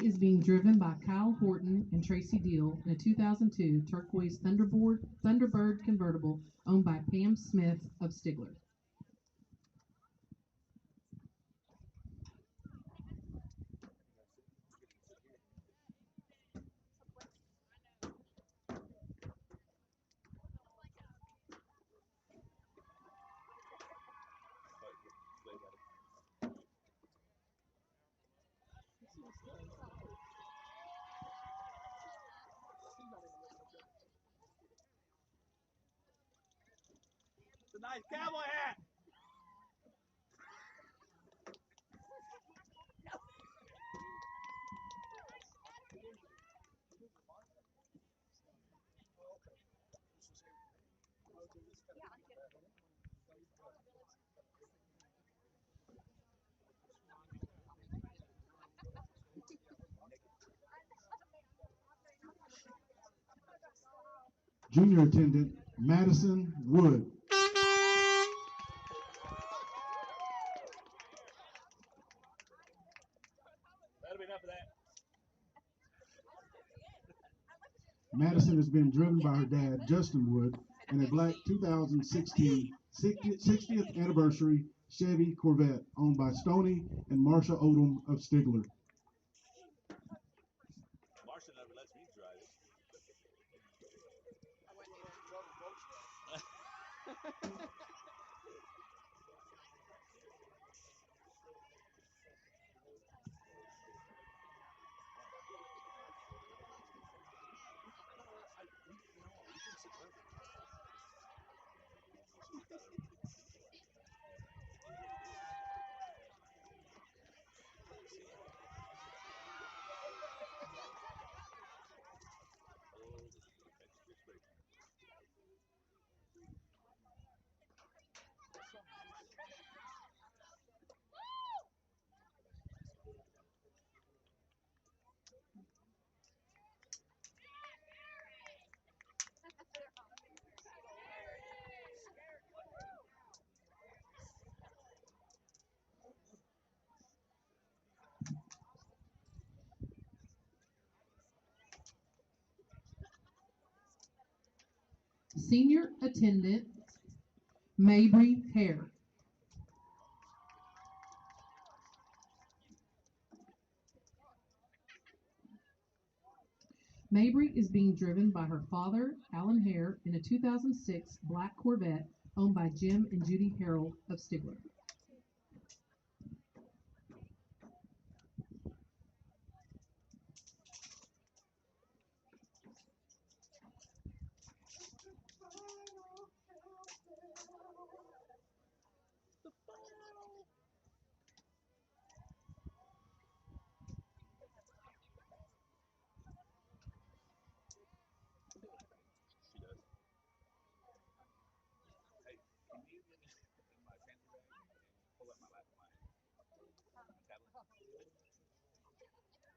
is being driven by Kyle Horton and Tracy Deal in a 2002 turquoise Thunderbird convertible owned by Pam Smith of Stigler. It's a nice cowboy hat. Junior attendant Madison Wood. That'll be enough of that. Madison has been driven by her dad, Justin Wood, in a black 2016 60th anniversary Chevy Corvette owned by Stoney and Marsha Odom of Stigler. Marsha never lets me drive it. I wouldn't either. Senior attendant Mabry Hare. Mabry is being driven by her father, Alan Hare, in a 2006 black Corvette owned by Jim and Judy Harrell of Stigler. She does. Hey, can you get me in my panther bag and pull up my lap my tablet? No, I'm in the very back.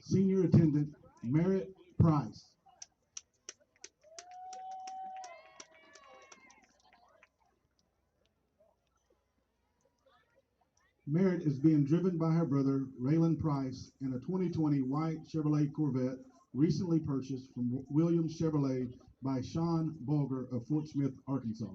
Senior attendant Merritt Price. Merritt is being driven by her brother, Raylan Price, in a 2020 white Chevrolet Corvette recently purchased from Williams Chevrolet by Sean Bulger of Fort Smith, Arkansas.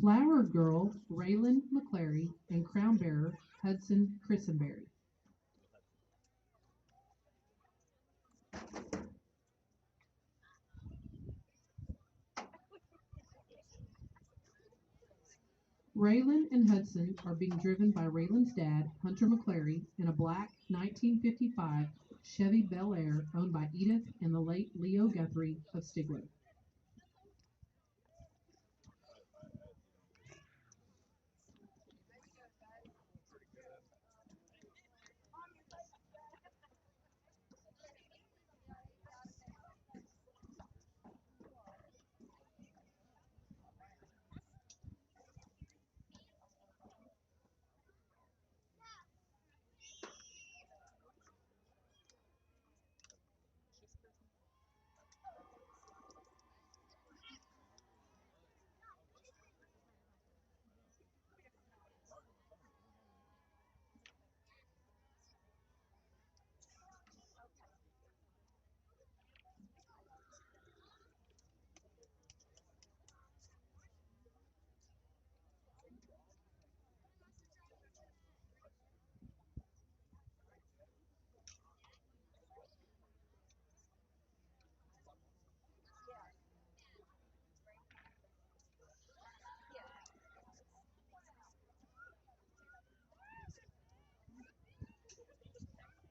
Flower Girl Raylan McClary, and Crown Bearer Hudson Christenberry. Raylan and Hudson are being driven by Raylan's dad, Hunter McClary, in a black 1955 Chevy Bel Air owned by Edith and the late Leo Guthrie of Stigler.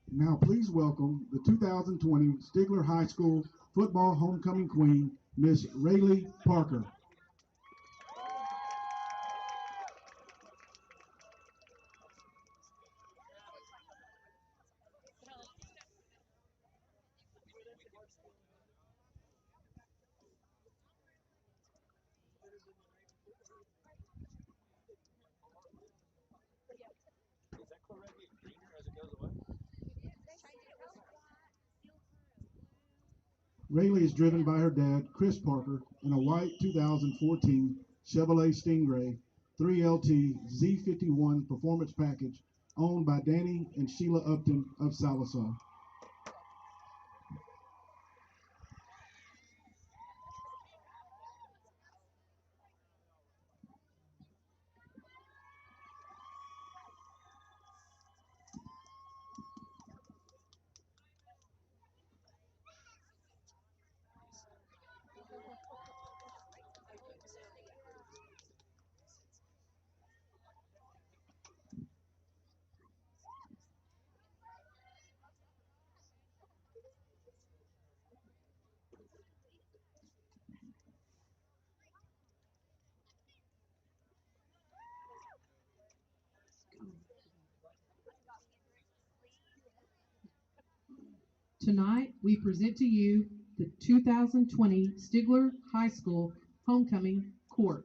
Now please welcome the 2020 Stigler High School Football Homecoming Queen, Miss Rayleigh Parker. Is that Corvette getting greener as it goes away? Rayleigh is driven by her dad, Chris Parker, in a white 2014 Chevrolet Stingray 3LT Z51 performance package owned by Danny and Sheila Upton of Sallisaw. Tonight, we present to you the 2020 Stigler High School Homecoming Court.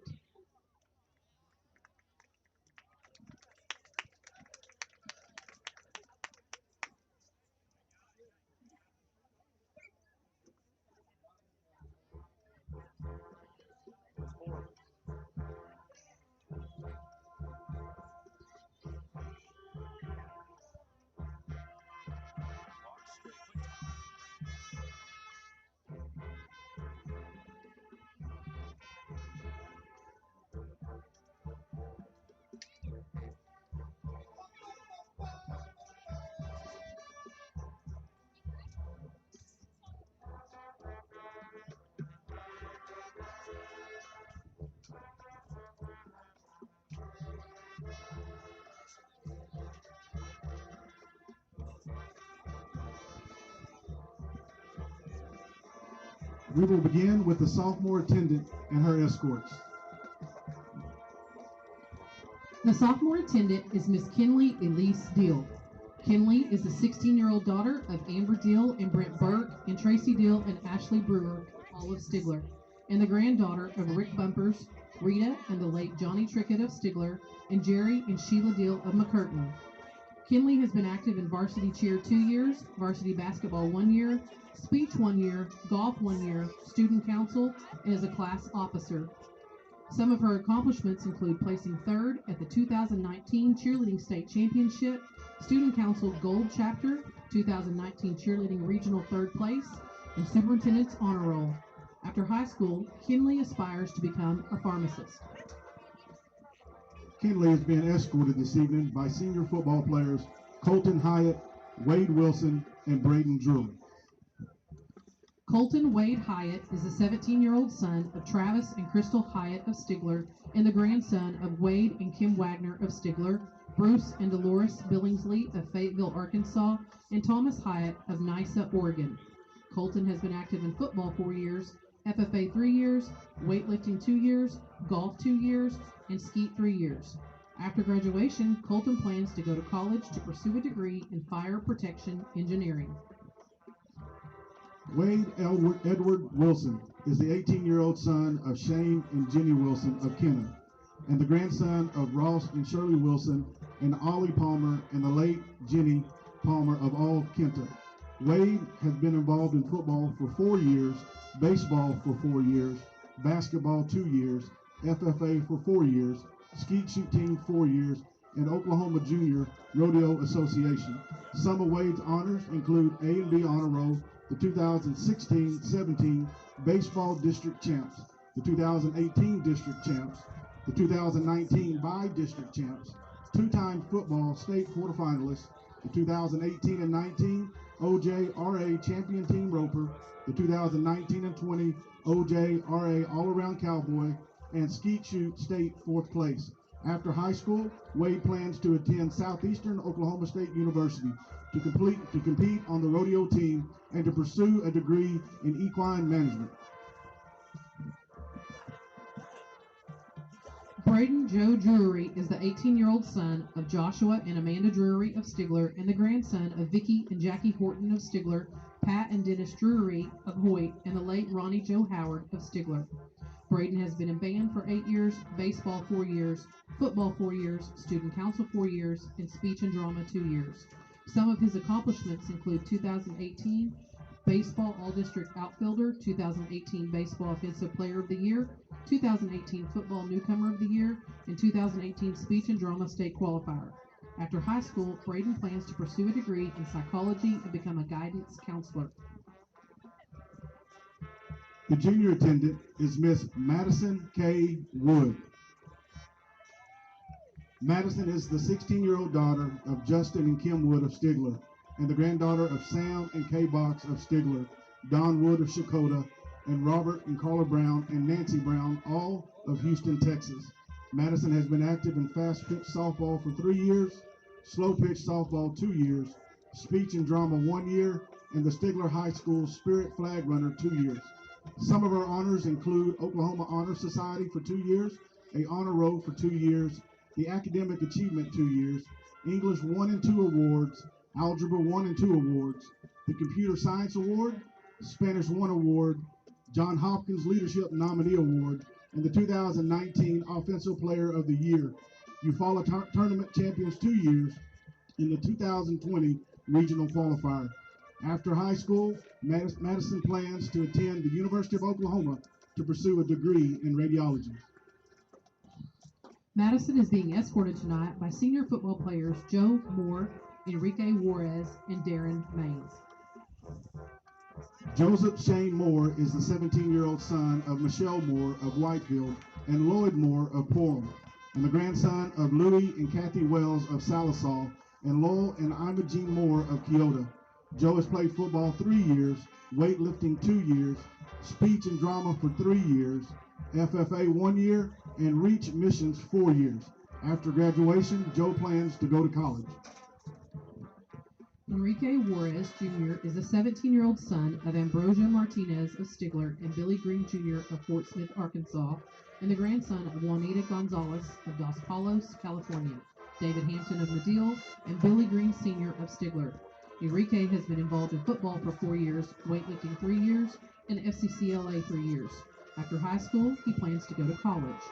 We will begin with the sophomore attendant and her escorts. The sophomore attendant is Miss Kinley Elise Deal. Kinley is the 16-year-old daughter of Amber Deal and Brent Burke and Tracy Deal and Ashley Brewer, all of Stigler, and the granddaughter of Rick Bumpers, Rita and the late Johnny Trickett of Stigler, and Jerry and Sheila Deal of McCurtain. Kinley has been active in varsity cheer 2 years, varsity basketball 1 year, speech 1 year, golf 1 year, student council, and is a class officer. Some of her accomplishments include placing third at the 2019 Cheerleading State Championship, Student Council Gold Chapter, 2019 Cheerleading Regional 3rd place, and Superintendent's Honor Roll. After high school, Kinley aspires to become a pharmacist. Kinley is being escorted this evening by senior football players Colton Hyatt, Wade Wilson, and Braden Drury. Colton Wade Hyatt is the 17-year-old son of Travis and Crystal Hyatt of Stigler and the grandson of Wade and Kim Wagner of Stigler, Bruce and Dolores Billingsley of Fayetteville, Arkansas, and Thomas Hyatt of Nysa, Oregon. Colton has been active in football 4 years, FFA 3 years, weightlifting 2 years, golf 2 years, and skeet 3 years. After graduation, Colton plans to go to college to pursue a degree in fire protection engineering. Wade Edward Wilson is the 18-year-old son of Shane and Jenny Wilson of Kenner, and the grandson of Ross and Shirley Wilson and Ollie Palmer and the late Jenny Palmer of all Kenta. Wade has been involved in football for 4 years, baseball for 4 years, basketball 2 years, FFA for 4 years, skeet shoot team 4 years, and Oklahoma Junior Rodeo Association. Some of Wade's honors include A&B Honor Roll, the 2016-17 Baseball District Champs, the 2018 District Champs, the 2019 By-District Champs, 2-time football state quarterfinalists, the 2018 and 19 OJRA Champion Team Roper, the 2019 and 20 OJRA All-Around Cowboy, and Skeet Shoot State 4th place. After high school, Wade plans to attend Southeastern Oklahoma State University to compete on the rodeo team and to pursue a degree in equine management. Braden Joe Drury is the 18-year-old son of Joshua and Amanda Drury of Stigler and the grandson of Vicki and Jackie Horton of Stigler, Pat and Dennis Drury of Hoyt, and the late Ronnie Joe Howard of Stigler. Braden has been in band for 8 years, baseball 4 years, football 4 years, student council 4 years, and speech and drama 2 years. Some of his accomplishments include 2018 Baseball All-District Outfielder, 2018 Baseball Offensive Player of the Year, 2018 Football Newcomer of the Year, and 2018 Speech and Drama State Qualifier. After high school, Braden plans to pursue a degree in psychology and become a guidance counselor. The junior attendant is Miss Madison K. Wood. Madison is the 16-year-old daughter of Justin and Kim Wood of Stigler, and the granddaughter of Sam and Kay Box of Stigler, Don Wood of Shakota, and Robert and Carla Brown and Nancy Brown, all of Houston, Texas. Madison has been active in fast pitch softball for 3 years, slow pitch softball 2 years, speech and drama 1 year, and the Stigler High School Spirit Flag Runner 2 years. Some of her honors include Oklahoma Honor Society for 2 years, a honor roll for 2 years, the Academic Achievement 2 years, English 1 and 2 awards, Algebra 1 and 2 awards, the Computer Science Award, Spanish 1 award, John Hopkins Leadership Nominee Award, and the 2019 Offensive Player of the Year, Eufaula Tournament Champions 2 years, in the 2020 Regional Qualifier. After high school, Madison plans to attend the University of Oklahoma to pursue a degree in radiology. Madison is being escorted tonight by senior football players Joe Moore, Enrique Juarez, and Darren Maines. Joseph Shane Moore is the 17-year-old son of Michelle Moore of Whitefield and Lloyd Moore of Porham, and the grandson of Louis and Kathy Wells of Salisaw and Lowell and Imogene Moore of Kyoto. Joe has played football 3 years, weightlifting 2 years, speech and drama for 3 years, FFA 1 year, and Reach Missions 4 years. After graduation, Joe plans to go to college. Enrique Juarez Jr. is a 17-year-old son of Ambrosio Martinez of Stigler and Billy Green Jr. of Fort Smith, Arkansas, and the grandson of Juanita Gonzalez of Dos Palos, California, David Hampton of Medill, and Billy Green Sr. of Stigler. Enrique has been involved in football for 4 years, weightlifting 3 years, and FCCLA 3 years. After high school, he plans to go to college.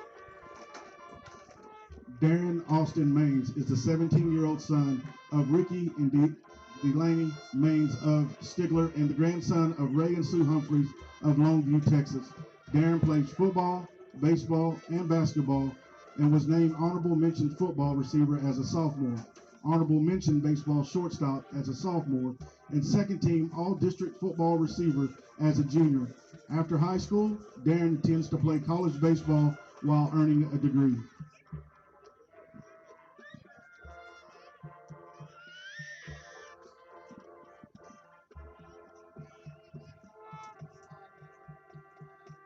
Darren Austin Maines is the 17-year-old son of Ricky and Delaney Maines of Stigler and the grandson of Ray and Sue Humphreys of Longview, Texas. Darren plays football, baseball, and basketball and was named honorable mention football receiver as a sophomore. honorable mention baseball shortstop as a sophomore, and second team all-district football receiver as a junior. After high school, Darren intends to play college baseball while earning a degree.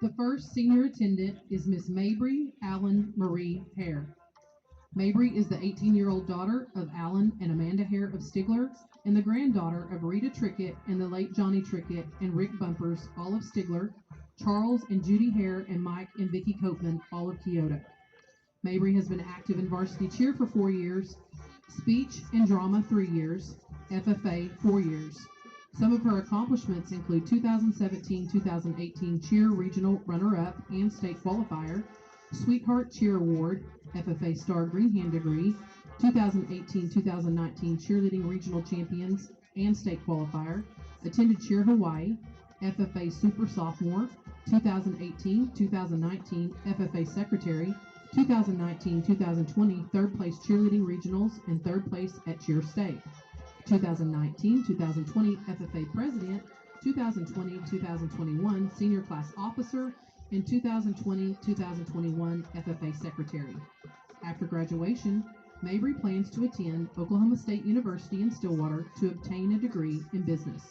The first senior attendant is Miss Mabry Allen Marie Hare. Mabry is the 18-year-old daughter of Alan and Amanda Hare of Stigler and the granddaughter of Rita Trickett and the late Johnny Trickett and Rick Bumpers, all of Stigler, Charles and Judy Hare and Mike and Vicki Copeman, all of Kyoto. Mabry has been active in varsity cheer for 4 years, speech and drama 3 years, FFA 4 years. Some of her accomplishments include 2017-2018 Cheer Regional Runner-Up and State Qualifier, Sweetheart Cheer Award, FFA Star Green Hand Degree, 2018-2019 Cheerleading Regional Champions and State Qualifier, attended Cheer Hawaii, FFA Super Sophomore, 2018-2019 FFA Secretary, 2019-2020 third place Cheerleading Regionals and third place at Cheer State, 2019-2020 FFA President, 2020-2021 Senior Class Officer, and 2020-2021 FFA Secretary. After graduation, Mabry plans to attend Oklahoma State University in Stillwater to obtain a degree in business.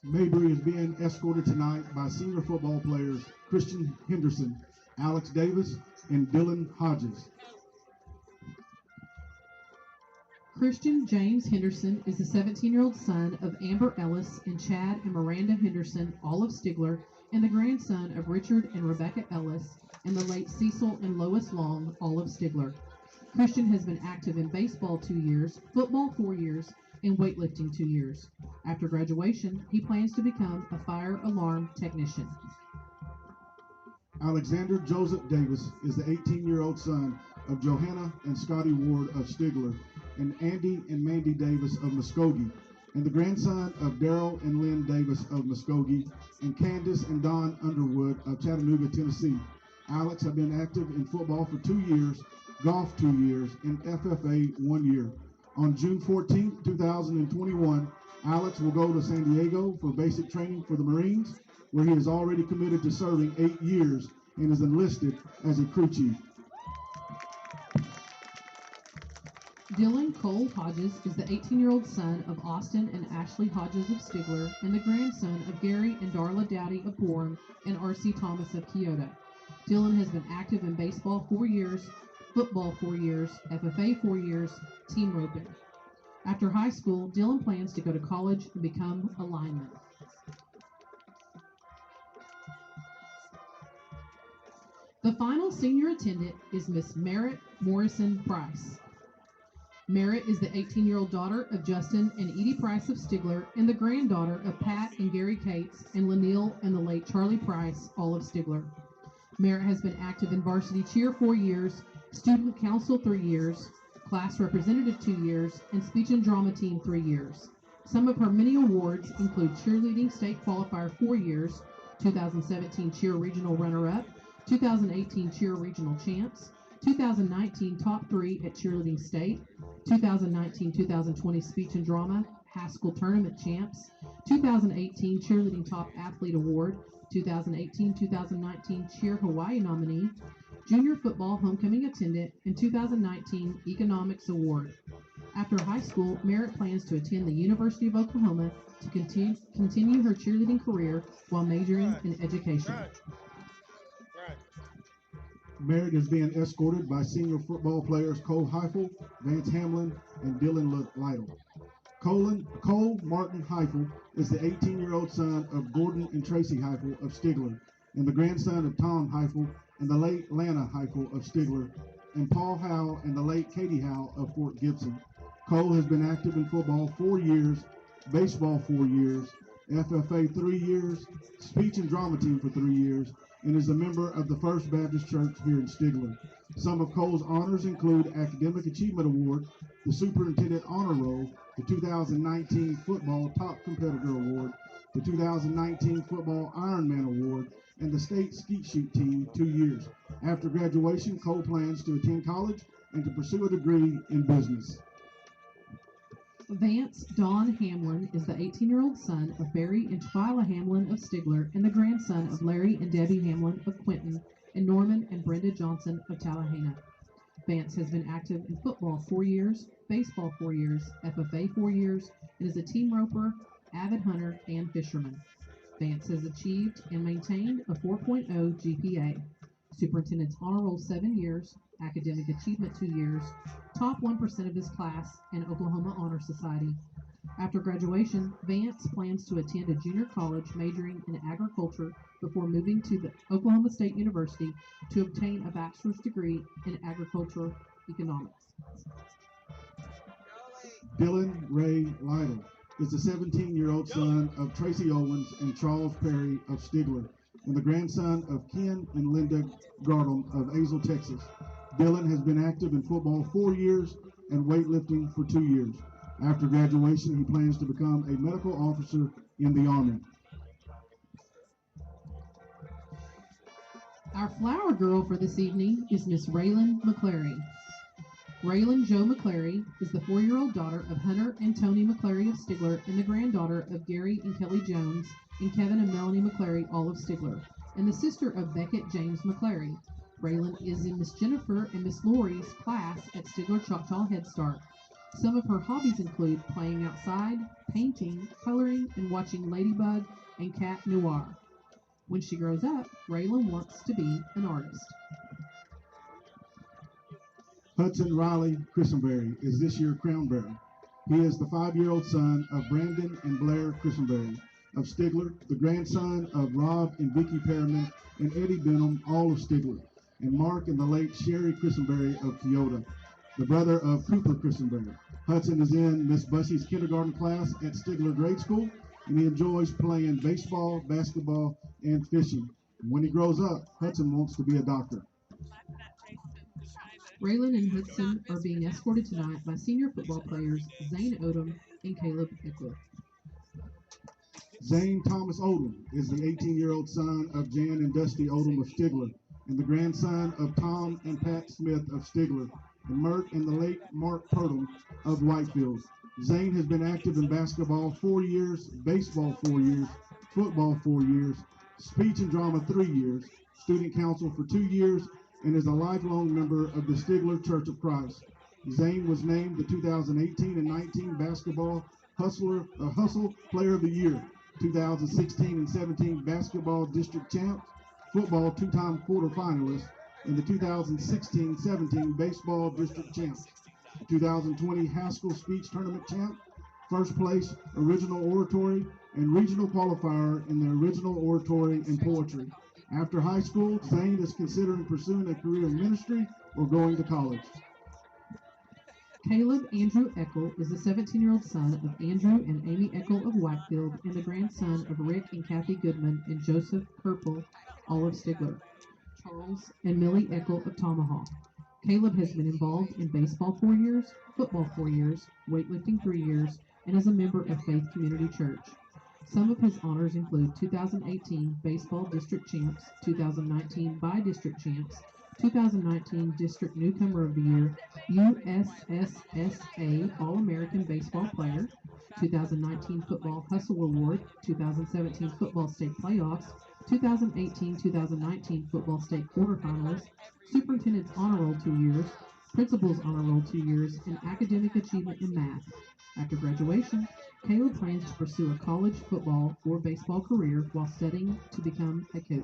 Mabry is being escorted tonight by senior football players Christian Henderson, Alex Davis, and Dylan Hodges. Christian James Henderson is the 17-year-old son of Amber Ellis and Chad and Miranda Henderson, all of Stigler, and the grandson of Richard and Rebecca Ellis and the late Cecil and Lois Long, all of Stigler. Christian has been active in baseball 2 years, football 4 years, and weightlifting 2 years. After graduation, he plans to become a fire alarm technician. Alexander Joseph Davis is the 18-year-old son of Johanna and Scotty Ward of Stigler and Andy and Mandy Davis of Muskogee, and the grandson of Daryl and Lynn Davis of Muskogee and Candace and Don Underwood of Chattanooga, Tennessee. Alex have been active in football for 2 years, golf 2 years, and FFA 1 year. On June 14, 2021, Alex will go to San Diego for basic training for the Marines, where he is already committed to serving 8 years and is enlisted as a crew chief. Dylan Cole Hodges is the 18-year-old son of Austin and Ashley Hodges of Stigler and the grandson of Gary and Darla Dowdy of Bourne and R.C. Thomas of Kyoto. Dylan has been active in baseball 4 years, football 4 years, FFA 4 years, team roping. After high school, Dylan plans to go to college and become a lineman. The final senior attendant is Miss Merritt Morrison Price. Merritt is the 18-year-old daughter of Justin and Edie Price of Stigler and the granddaughter of Pat and Gary Cates and Lanille and the late Charlie Price, all of Stigler. Merritt has been active in varsity cheer 4 years, student council 3 years, class representative 2 years, and speech and drama team 3 years. Some of her many awards include cheerleading state qualifier 4 years, 2017 cheer regional runner-up, 2018 cheer regional champs, 2019 top 3 at cheerleading state, 2019-2020 speech and drama Haskell tournament champs, 2018 cheerleading top athlete award, 2018-2019 cheer Hawaii nominee, junior football homecoming attendant, and 2019 economics award. After high school, Merritt plans to attend the University of Oklahoma to continue her cheerleading career while majoring in education. Merritt is being escorted by senior football players Cole Heifel, Vance Hamlin, and Dylan Lytle. Cole Martin Heifel is the 18-year-old son of Gordon and Tracy Heifel of Stigler, and the grandson of Tom Heifel and the late Lana Heifel of Stigler, and Paul Howe and the late Katie Howe of Fort Gibson. Cole has been active in football 4 years, baseball 4 years, FFA 3 years, speech and drama team for 3 years, and is a member of the First Baptist Church here in Stigler. Some of Cole's honors include Academic Achievement Award, the Superintendent Honor Roll, the 2019 Football Top Competitor Award, the 2019 Football Ironman Award, and the state skeet shoot team 2 years. After graduation, Cole plans to attend college and to pursue a degree in business. Vance Don Hamlin is the 18-year-old son of Barry and Twyla Hamlin of Stigler and the grandson of Larry and Debbie Hamlin of Quinton and Norman and Brenda Johnson of Tallahassee. Vance has been active in football 4 years, baseball 4 years, FFA 4 years, and is a team roper, avid hunter, and fisherman. Vance has achieved and maintained a 4.0 GPA, Superintendent's Honor Roll 7 years, Academic Achievement 2 years, top 1% of his class, and Oklahoma Honor Society. After graduation, Vance plans to attend a junior college majoring in agriculture before moving to the Oklahoma State University to obtain a bachelor's degree in agricultural economics. Dylan Ray Lytle is the 17-year-old son of Tracy Owens and Charles Perry of Stigler and the grandson of Ken and Linda Gardam of Azle, Texas. Dylan has been active in football 4 years and weightlifting for 2 years. After graduation, he plans to become a medical officer in the Army. Our flower girl for this evening is Miss Raylan McClary. Raylan Jo McClary is the 4-year-old daughter of Hunter and Tony McClary of Stigler and the granddaughter of Gary and Kelly Jones and Kevin and Melanie McClary, all of Stigler, and the sister of Beckett James McClary. Raylan is in Miss Jennifer and Miss Lori's class at Stigler Choctaw Head Start. Some of her hobbies include playing outside, painting, coloring, and watching Ladybug and Cat Noir. When she grows up, Raylan wants to be an artist. Hudson Riley Christenberry is this year's crown bearer. He is the 5-year-old son of Brandon and Blair Christenberry of Stigler, the grandson of Rob and Vicki Perriman and Eddie Benham, all of Stigler, and Mark and the late Sherry Christenberry of Kyoto, the brother of Cooper Christenberry. Hudson is in Miss Bussey's kindergarten class at Stigler Grade School, and he enjoys playing baseball, basketball, and fishing. When he grows up, Hudson wants to be a doctor. Raylan and Hudson are being escorted tonight by senior football players Zane Odom and Caleb Eckel. Zane Thomas Odom is the 18-year-old son of Jan and Dusty Odom of Stigler and the grandson of Tom and Pat Smith of Stigler and Mert and the late Mark Purdom of Whitefield. Zane has been active in basketball 4 years, baseball 4 years, football 4 years, speech and drama 3 years, student council for 2 years, and is a lifelong member of the Stigler Church of Christ. Zane was named the 2018 and 19 basketball Hustle Player of the Year, 2016 and 17 basketball district champs, football 2-time quarterfinalist, and the 2016-17 baseball district champ, 2020 Haskell Speech Tournament champ, first place original oratory, and regional qualifier in the original oratory and poetry. After high school, Zane is considering pursuing a career in ministry or going to college. Caleb Andrew Eckel is the 17-year-old son of Andrew and Amy Eckel of Whitefield and the grandson of Rick and Kathy Goodman and Joseph Purple, all of Stigler, Charles and Millie Eckel of Tomahawk. Caleb has been involved in baseball 4 years, football 4 years, weightlifting 3 years, and is a member of Faith Community Church. Some of his honors include 2018 Baseball District Champs, 2019 By-District Champs, 2019 District Newcomer of the Year, USSSA All-American Baseball Player, 2019 Football Hustle Award, 2017 Football State Playoffs, 2018-2019 Football State Quarterfinalist, Superintendent's Honor Roll 2 years, Principal's Honor Roll 2 years, and Academic Achievement in Math. After graduation, Caleb plans to pursue a college football or baseball career while studying to become a coach.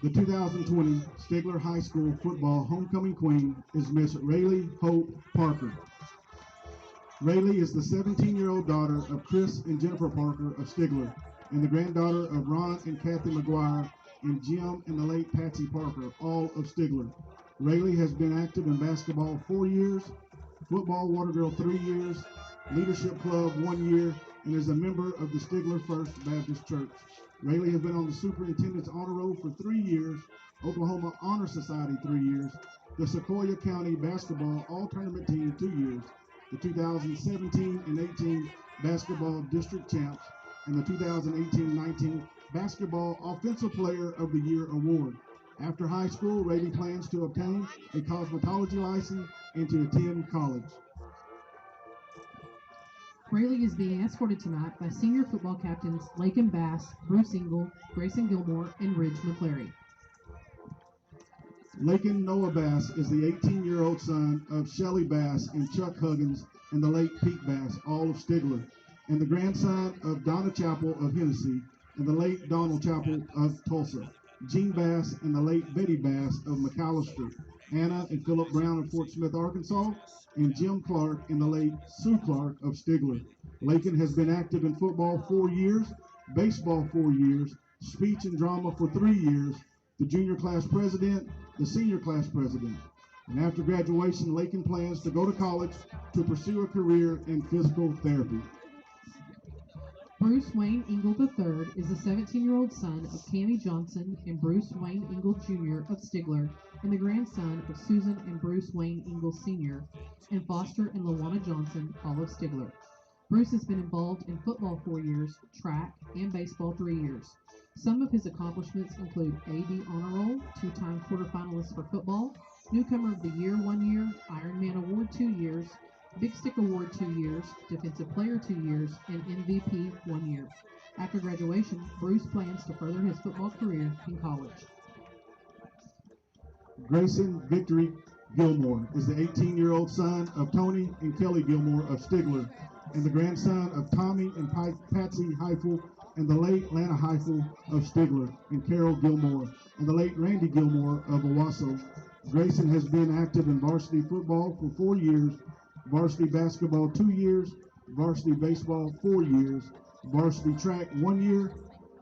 The 2020 Stigler High School football homecoming queen is Miss Rayleigh Hope Parker. Rayleigh is the 17-year-old daughter of Chris and Jennifer Parker of Stigler and the granddaughter of Ron and Kathy McGuire and Jim and the late Patsy Parker, all of Stigler. Rayleigh has been active in basketball 4 years, football water girl 3 years, leadership club 1 year, and is a member of the Stigler First Baptist Church. Rayleigh has been on the Superintendent's Honor Roll for 3 years, Oklahoma Honor Society 3 years, the Sequoia County Basketball All-Tournament Team 2 years, the 2017 and 18 Basketball District Champs, and the 2018-19 Basketball Offensive Player of the Year award. After high school, Rayleigh plans to obtain a cosmetology license and to attend college. Rayleigh is being escorted tonight by senior football captains Lakin Bass, Bruce Engel, Grayson Gilmore, and Ridge McClary. Lakin Noah Bass is the 18-year-old son of Shelley Bass and Chuck Huggins and the late Pete Bass, all of Stigler, and the grandson of Donna Chappell of Hennessy and the late Donald Chappell of Tulsa, Gene Bass and the late Betty Bass of McAllister, Anna and Philip Brown of Fort Smith, Arkansas, and Jim Clark and the late Sue Clark of Stigler. Lakin has been active in football 4 years, baseball 4 years, speech and drama for 3 years, the junior class president, the senior class president. And after graduation, Lakin plans to go to college to pursue a career in physical therapy. Bruce Wayne Engel III is the 17-year-old son of Cammie Johnson and Bruce Wayne Engel Jr. of Stigler and the grandson of Susan and Bruce Wayne Engel Sr. and Foster and Lawana Johnson, all of Stigler. Bruce has been involved in football 4 years, track, and baseball 3 years. Some of his accomplishments include AD Honor Roll, 2-time quarterfinalist for football, Newcomer of the Year 1 year, Ironman Award 2 years, Big Stick Award 2 years, Defensive Player 2 years, and MVP 1 year. After graduation, Bruce plans to further his football career in college. Grayson Victory Gilmore is the 18-year-old son of Tony and Kelly Gilmore of Stigler and the grandson of Tommy and Patsy Heifel and the late Lana Heifel of Stigler and Carol Gilmore and the late Randy Gilmore of Owasso. Grayson has been active in varsity football for 4 years, varsity basketball 2 years, varsity baseball 4 years, varsity track 1 year,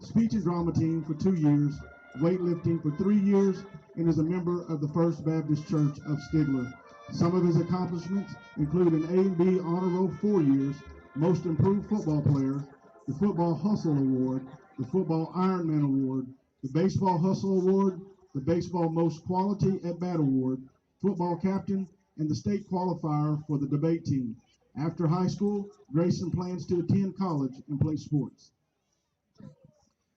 speech and drama team for 2 years, weightlifting for 3 years, and is a member of the First Baptist Church of Stigler. Some of his accomplishments include an A&B Honor Roll 4 years, Most Improved Football Player, the Football Hustle Award, the Football Ironman Award, the Baseball Hustle Award, the Baseball Most Quality at Bat Award, Football Captain, and the state qualifier for the debate team. After high school, Grayson plans to attend college and play sports.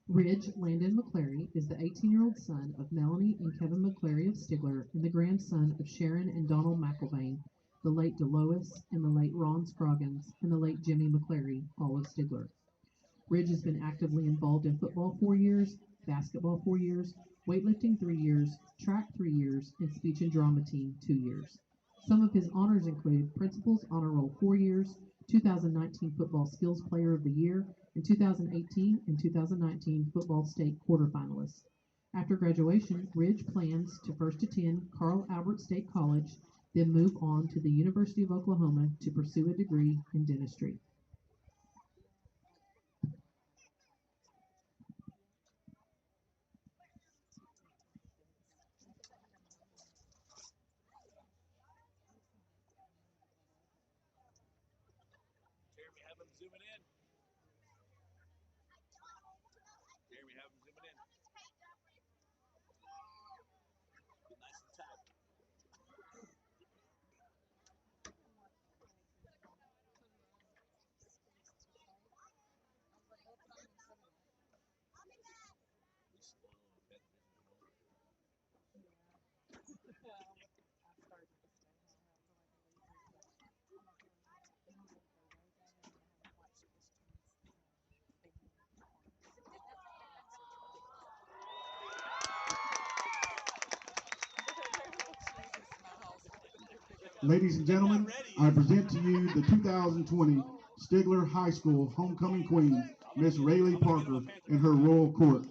Ridge Landon McClary is the 18-year-old son of Melanie and Kevin McClary of Stigler and the grandson of Sharon and Donald McElvain, the late Delois and the late Ron Scroggins, and the late Jimmy McClary, all of Stigler. Ridge has been actively involved in football 4 years, basketball 4 years, weightlifting 3 years, track 3 years, and speech and drama team 2 years. Some of his honors include Principal's Honor Roll 4 years, 2019 Football Skills Player of the Year, and 2018 and 2019 Football State Quarterfinalist. After graduation, Ridge plans to first attend Carl Albert State College, then move on to the University of Oklahoma to pursue a degree in dentistry. Jeremy, have him zooming in. Jeremy, have him zooming in. Get nice and tight. We slow on Panther Vision. Ladies and gentlemen, I present to you the 2020 Stigler High School Homecoming Queen, Miss Rayleigh Parker, and her royal court.